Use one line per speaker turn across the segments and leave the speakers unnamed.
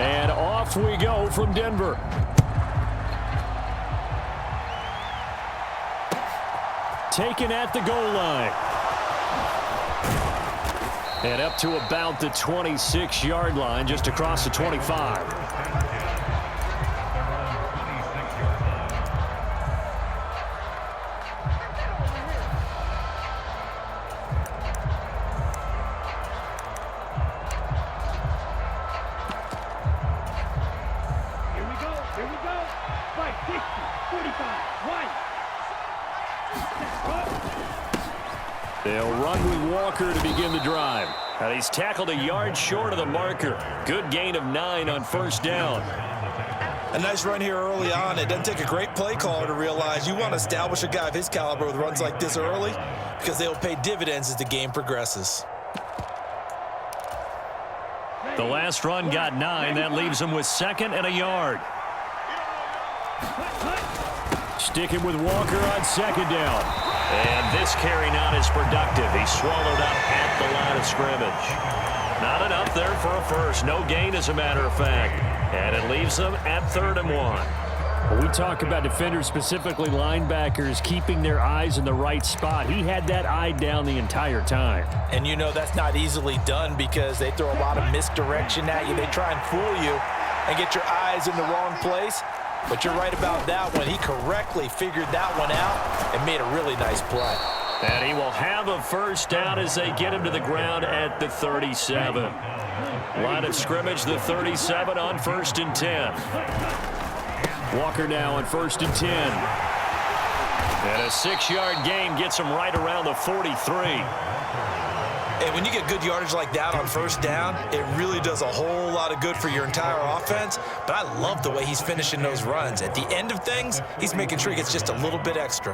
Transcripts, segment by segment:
And off we go from Denver. Taken at the goal line. And up to about the 26-yard line, just across the 25. They'll run with Walker to begin the drive. And he's tackled a yard short of the marker. Good gain of 9 on first down.
A nice run here early on. It doesn't take a great play caller to realize you want to establish a guy of his caliber with runs like this early because they'll pay dividends as the game progresses.
The last run got 9. That leaves him with 2nd and a yard. Sticking with Walker on 2nd down. And this carry not as productive. He swallowed up at the line of scrimmage. Not enough there for a first. No gain, as a matter of fact. And it leaves them at 3rd and 1. When we talk about defenders, specifically linebackers, keeping their eyes in the right spot, he had that eye down the entire time.
And you know that's not easily done because they throw a lot of misdirection at you. They try and fool you and get your eyes in the wrong place. But you're right about that one. He correctly figured that one out and made a really nice play.
And he will have a first down as they get him to the ground at the 37. Line of scrimmage, the 37 on 1st and 10. Walker now on 1st and 10. And a 6-yard gain gets him right around the 43.
And when you get good yardage like that on first down, it really does a whole lot of good for your entire offense. But I love the way he's finishing those runs. At the end of things, he's making sure he gets just a little bit extra.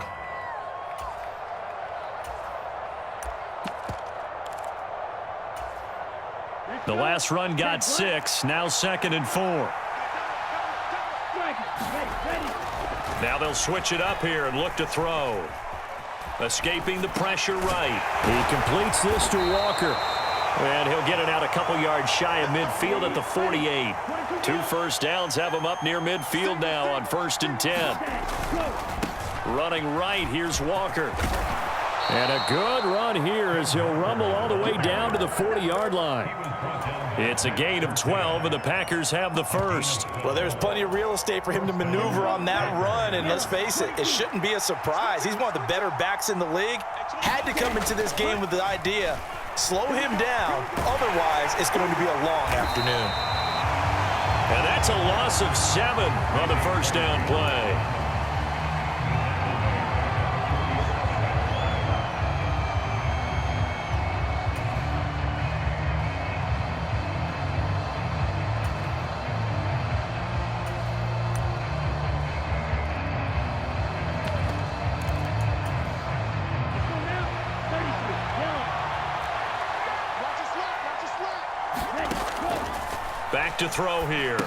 The last run got 6. Now 2nd and 4. Now they'll switch it up here and look to throw. Escaping the pressure right. He completes this to Walker. And he'll get it out a couple yards shy of midfield at the 48. 2 first downs have him up near midfield now on 1st and 10. Running right, here's Walker. And a good run here as he'll rumble all the way down to the 40-yard line. It's a gain of 12, and the Packers have the first.
Well, there's plenty of real estate for him to maneuver on that run, and let's face it, it shouldn't be a surprise. He's one of the better backs in the league. Had to come into this game with the idea, slow him down, otherwise it's going to be a long afternoon.
And that's a loss of 7 on the first down play. Back to throw here.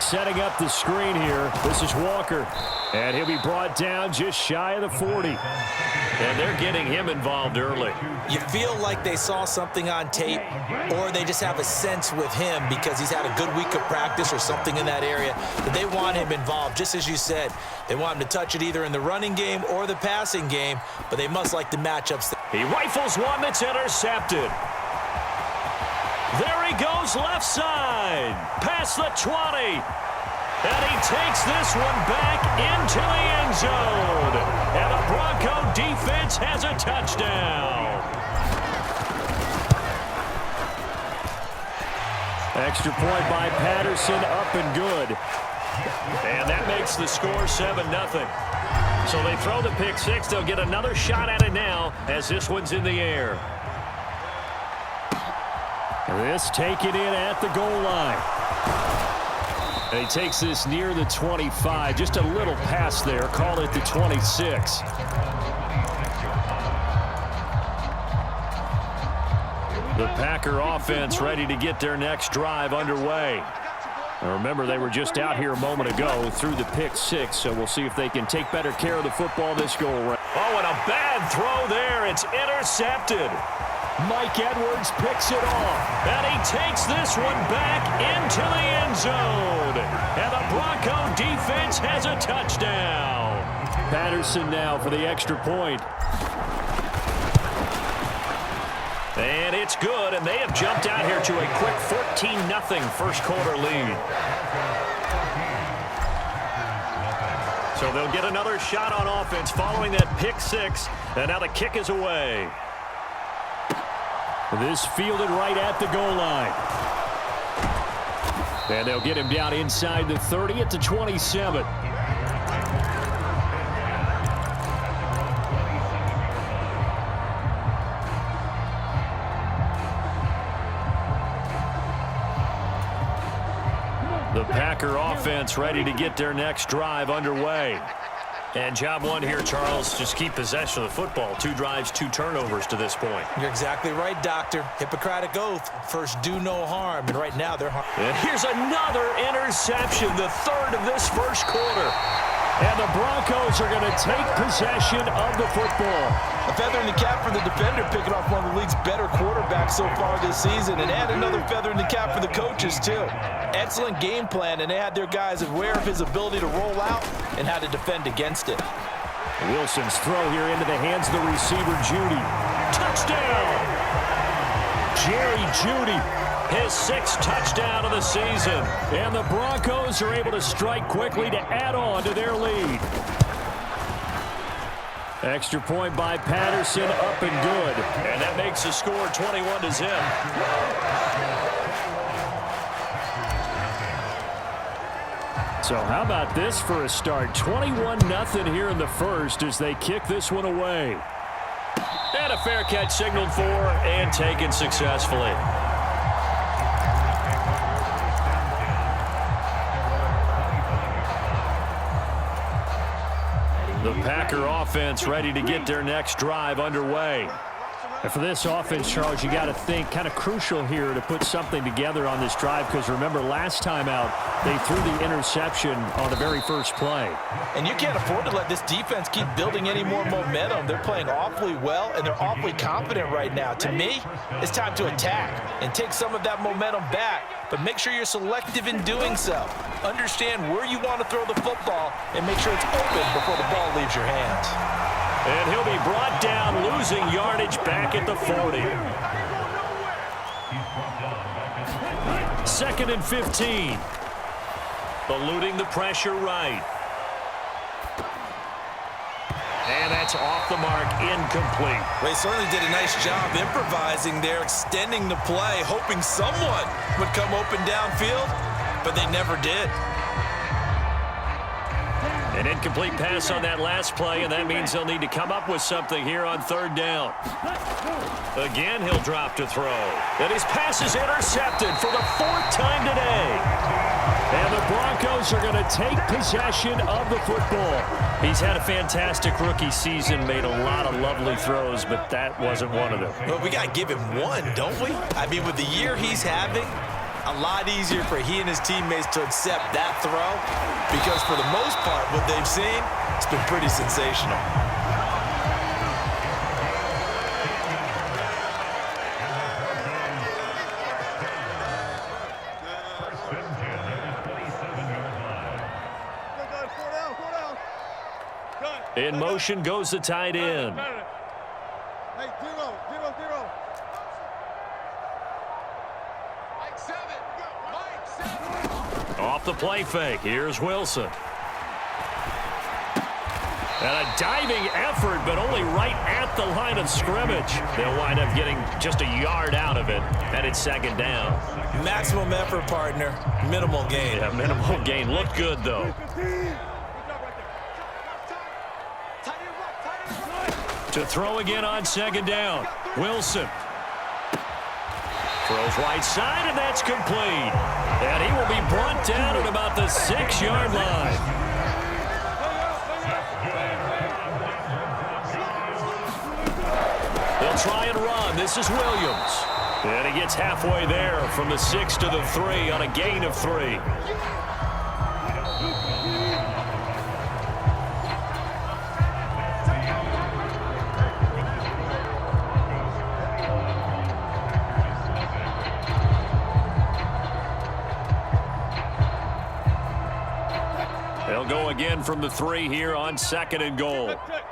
Setting up the screen here. This is Walker. And he'll be brought down just shy of the 40. And they're getting him involved early.
You feel like they saw something on tape, or they just have a sense with him because he's had a good week of practice or something in that area that they want him involved. Just as you said, they want him to touch it either in the running game or the passing game, but they must like the matchups.
He rifles one that's intercepted. There he goes left side, past the 20. And he takes this one back into the end zone. And the Bronco defense has a touchdown. Extra point by Patterson, up and good. And that makes the score 7-0. So they throw the pick six. They'll get another shot at it now as this one's in the air. This taken in at the goal line. And he takes this near the 25. Just a little pass there. Call it the 26. The Packer offense ready to get their next drive underway. Now remember, they were just out here a moment ago through the pick six, so we'll see if they can take better care of the football this go around. Oh, and a bad throw there. It's intercepted. Mike Edwards picks it off. And he takes this one back into the end zone. And the Bronco defense has a touchdown. Patterson now for the extra point. And it's good, and they have jumped out here to a quick 14-0 first quarter lead. So they'll get another shot on offense following that pick six, and now the kick is away. This fielded right at the goal line. And they'll get him down inside the 30 at the 27. The Packer offense ready to get their next drive underway. And job one here, Charles, just keep possession of the football. 2 drives, 2 turnovers to this point.
You're exactly right, Doctor. Hippocratic oath. First, do no harm. And right now, they're harm.
And here's another interception, the third of this first quarter. And the Broncos are going to take possession of the football.
A feather in the cap for the defender, picking off one of the league's better quarterbacks so far this season. And add another feather in the cap for the coaches, too. Excellent game plan, and they had their guys aware of his ability to roll out and how to defend against it.
Wilson's throw here into the hands of the receiver, Judy. Touchdown! Jerry Judy, his 6th touchdown of the season. And the Broncos are able to strike quickly to add on to their lead. Extra point by Patterson, up and good. And that makes the score 21-0. So how about this for a start? 21-0 here in the first as they kick this one away. And a fair catch signaled for and taken successfully. The Packer offense ready to get their next drive underway. And for this offense, Charles, you got to think kind of crucial here to put something together on this drive because remember last time out they threw the interception on the very first play.
And you can't afford to let this defense keep building any more momentum. They're playing awfully well and they're awfully confident right now. To me, it's time to attack and take some of that momentum back, but make sure you're selective in doing so. Understand where you want to throw the football and make sure it's open before the ball leaves your hands.
And he'll be brought down, losing yardage back at the 40. 2nd and 15. Eluding the pressure right. And that's off the mark, incomplete.
They certainly did a nice job improvising there, extending the play, hoping someone would come open downfield, but they never did.
An incomplete pass on that last play, and that means they'll need to come up with something here on 3rd down. Again, he'll drop to throw. And his pass is intercepted for the 4th time today. And the Broncos are going to take possession of the football. He's had a fantastic rookie season, made a lot of lovely throws, but that wasn't one of them.
Well, we got to give him one, don't we? I mean, with the year he's having, a lot easier for he and his teammates to accept that throw because for the most part, what they've seen, it's been pretty sensational.
In motion goes the tight end.
Hey, zero.
Off the play fake, here's Wilson. And a diving effort, but only right at the line of scrimmage. They'll wind up getting just a yard out of it, and it's 2nd down.
Maximum effort, partner. Minimal gain.
Yeah, minimal gain. Looked good, though. To throw again on 2nd down. Wilson. Throws right side, and that's complete. And he will be brought down at about the 6-yard line. They'll try and run. This is Williams. And he gets halfway there from the 6 to the 3 on a gain of 3. again from the 3 here on 2nd and goal.
Check.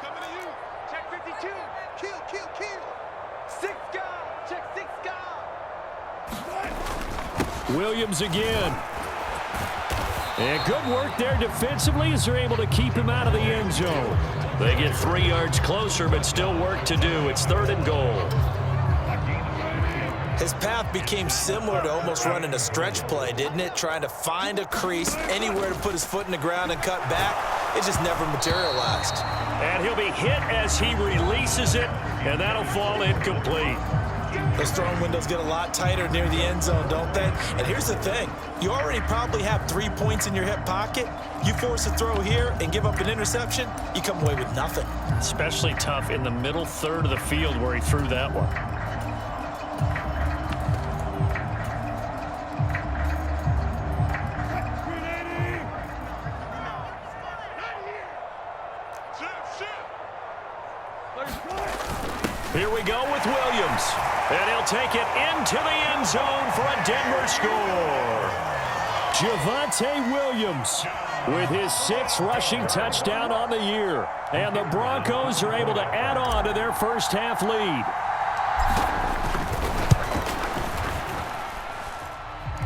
Coming to you.
Check 52. Kill. 6 guard. Check 6 guard.
Williams again. And good work there defensively as they're able to keep him out of the end zone. They get 3 yards closer, but still work to do. It's 3rd and goal.
His path became similar to almost running a stretch play, didn't it? Trying to find a crease, anywhere to put his foot in the ground and cut back. It just never materialized.
And he'll be hit as he releases it, and that'll fall incomplete.
Those throwing windows get a lot tighter near the end zone, don't they? And here's the thing. You already probably have 3 points in your hip pocket. You force a throw here and give up an interception, you come away with nothing.
Especially tough in the middle third of the field where he threw that one. Here we go with Williams. And he'll take it into the end zone for a Denver score. Javonte Williams with his 6th rushing touchdown on the year. And the Broncos are able to add on to their first half lead.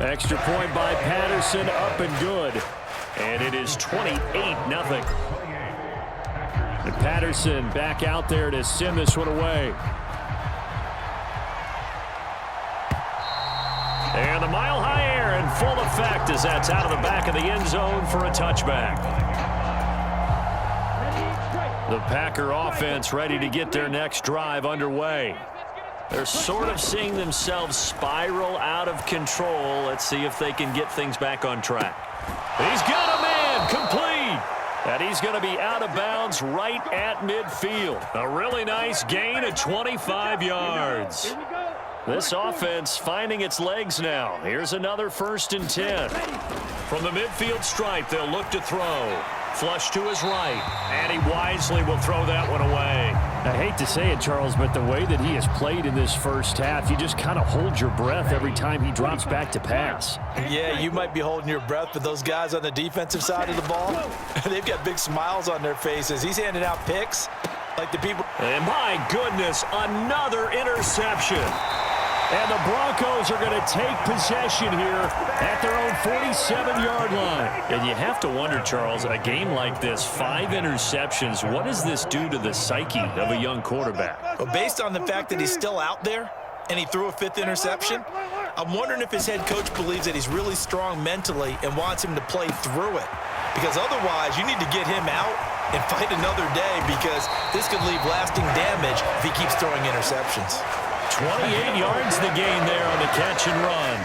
Extra point by Patterson, up and good. And it is 28-0. And Patterson back out there to send this one away. And the mile-high air in full effect as that's out of the back of the end zone for a touchback. The Packer offense ready to get their next drive underway. They're sort of seeing themselves spiral out of control. Let's see if they can get things back on track. He's got a man complete. And he's going to be out of bounds right at midfield. A really nice gain of 25 yards. This offense finding its legs now. Here's another 1st and 10. From the midfield stripe, they'll look to throw. Flush to his right, and he wisely will throw that one away. I hate to say it, Charles, but the way that he has played in this first half, you just kind of hold your breath every time he drops back to pass.
Yeah, you might be holding your breath, but those guys on the defensive side of the ball, they've got big smiles on their faces. He's handing out picks like the people.
And my goodness, another interception. And the Broncos are going to take possession here at their own 47-yard line. And you have to wonder, Charles, a game like this, 5 interceptions, what does this do to the psyche of a young quarterback?
Well, based on the fact that he's still out there and he threw a 5th interception, I'm wondering if his head coach believes that he's really strong mentally and wants him to play through it. Because otherwise, you need to get him out and fight another day, because this could leave lasting damage if he keeps throwing interceptions.
28 yards the gain there on the catch and run.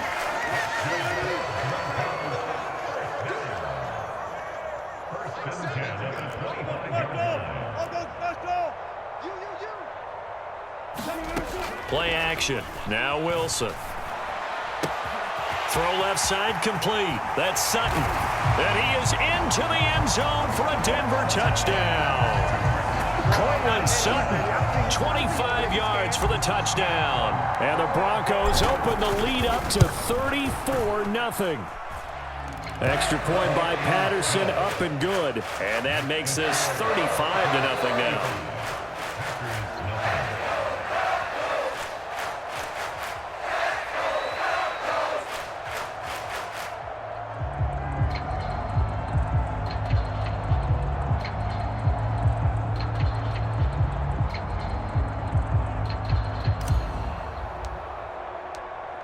Play action. Now Wilson. Throw left side complete. That's Sutton. And he is into the end zone for a Denver touchdown. Cortland Sutton, 25 yards for the touchdown. And the Broncos open the lead up to 34-0. Extra point by Patterson, up and good. And that makes this 35-0 now.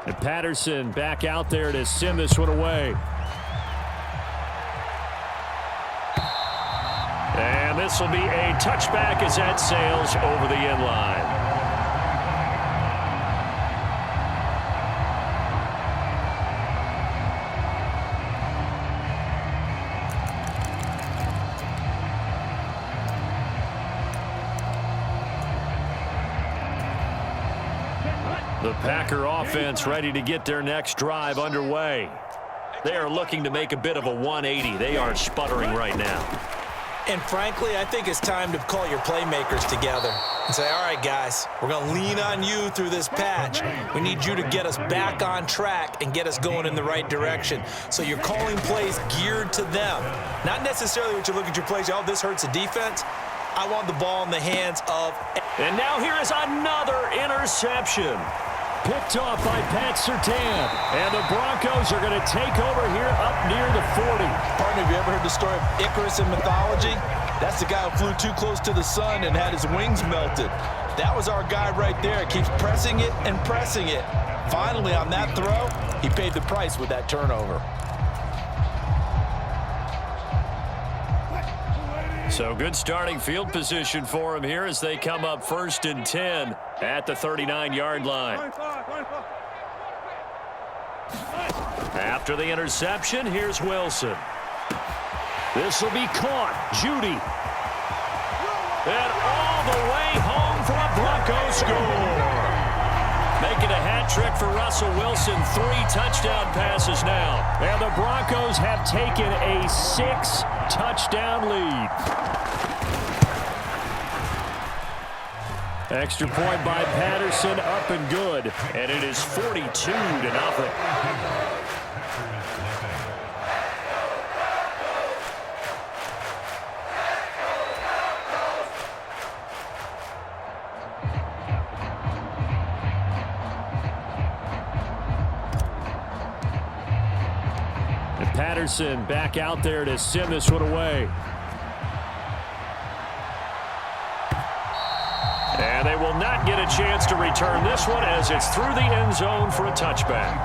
And Patterson back out there to send this one away. And this will be a touchback as that sails over the end line. The Packer offense ready to get their next drive underway. They are looking to make a bit of a 180. They are sputtering right now.
And frankly, I think it's time to call your playmakers together and say, all right, guys, we're going to lean on you through this patch. We need you to get us back on track and get us going in the right direction. So you're calling plays geared to them. Not necessarily what you look at your plays, oh, this hurts the defense. I want the ball in the hands of...
And now here is another interception. Picked off by Pat Surtain. And the Broncos are going to take over here up near the 40.
Partner, have you ever heard the story of Icarus in mythology? That's the guy who flew too close to the sun and had his wings melted. That was our guy right there. Keeps pressing it and pressing it. Finally, on that throw, he paid the price with that turnover.
So good starting field position for him here as they come up 1st and 10 at the 39-yard line. After the interception, here's Wilson. This will be caught. Judy. And all the way home for a Bronco score. Making a hat trick for Russell Wilson. 3 touchdown passes now. And the Broncos have taken a 6-touchdown lead. Extra point by Patterson, up and good. And it is 42-0. Patterson back out there to send this one away. And they will not get a chance to return this one as it's through the end zone for a touchback.